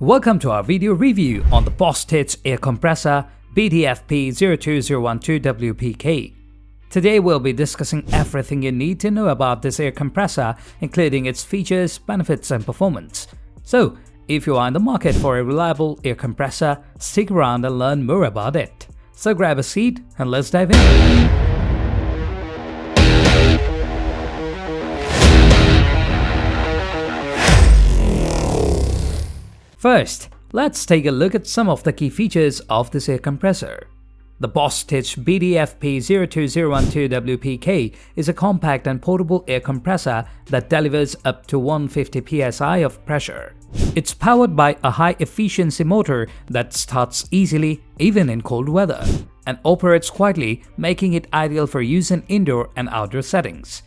Welcome to our video review on the BOSTITCH air compressor BTFP02012 WPK. Today we'll be discussing everything you need to know about this air compressor, including its features, benefits and performance. So, if you are in the market for a reliable air compressor, stick around and learn more about it. So grab a seat and let's dive in. First, let's take a look at some of the key features of this air compressor. The BOSTITCH BTFP02012 WPK is a compact and portable air compressor that delivers up to 150 psi of pressure. It's powered by a high-efficiency motor that starts easily even in cold weather and operates quietly, making it ideal for use in indoor and outdoor settings.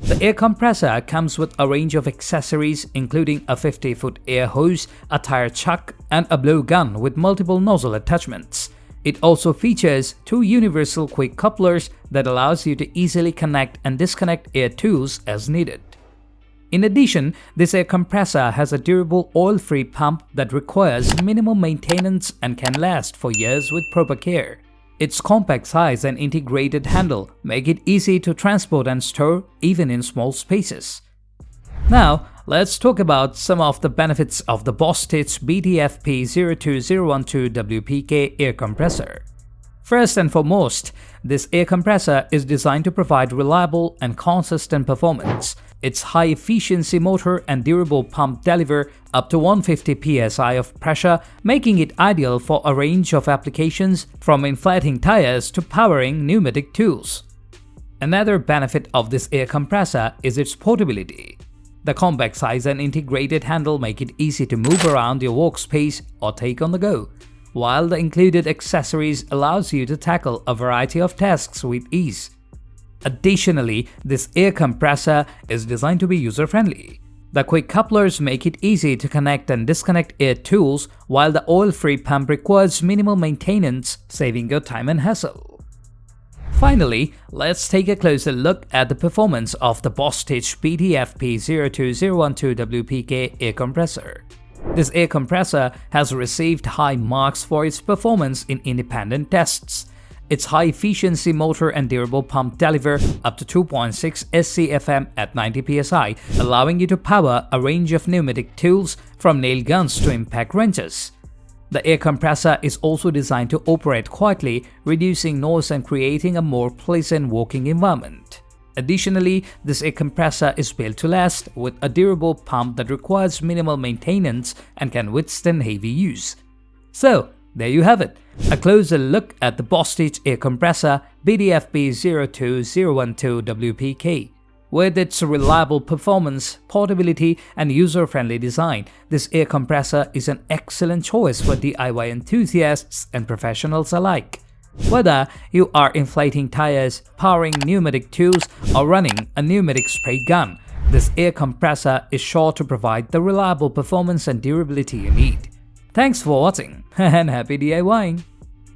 The air compressor comes with a range of accessories including a 50-foot air hose, a tire chuck, and a blowgun with multiple nozzle attachments. It also features two universal quick couplers that allows you to easily connect and disconnect air tools as needed. In addition, this air compressor has a durable oil-free pump that requires minimal maintenance and can last for years with proper care. Its compact size and integrated handle make it easy to transport and store even in small spaces. Now, let's talk about some of the benefits of the BOSTITCH BTFP02012 WPK air compressor. First and foremost, this air compressor is designed to provide reliable and consistent performance. Its high-efficiency motor and durable pump deliver up to 150 psi of pressure, making it ideal for a range of applications from inflating tires to powering pneumatic tools. Another benefit of this air compressor is its portability. The compact size and integrated handle make it easy to move around your workspace or take on the go, while the included accessories allows you to tackle a variety of tasks with ease. Additionally, this air compressor is designed to be user-friendly. The quick couplers make it easy to connect and disconnect air tools, while the oil-free pump requires minimal maintenance, saving your time and hassle. Finally, let's take a closer look at the performance of the BOSTITCH BTFP02012 WPK air compressor. This air compressor has received high marks for its performance in independent tests. Its high-efficiency motor and durable pump deliver up to 2.6 SCFM at 90 psi, allowing you to power a range of pneumatic tools from nail guns to impact wrenches. The air compressor is also designed to operate quietly, reducing noise and creating a more pleasant working environment. Additionally, this air compressor is built to last with a durable pump that requires minimal maintenance and can withstand heavy use. So, there you have it, a closer look at the BOSTITCH air compressor BTFP02012 WPK. With its reliable performance, portability, and user-friendly design, this air compressor is an excellent choice for DIY enthusiasts and professionals alike. Whether you are inflating tires, powering pneumatic tools, or running a pneumatic spray gun, this air compressor is sure to provide the reliable performance and durability you need. Thanks for watching and happy DIYing!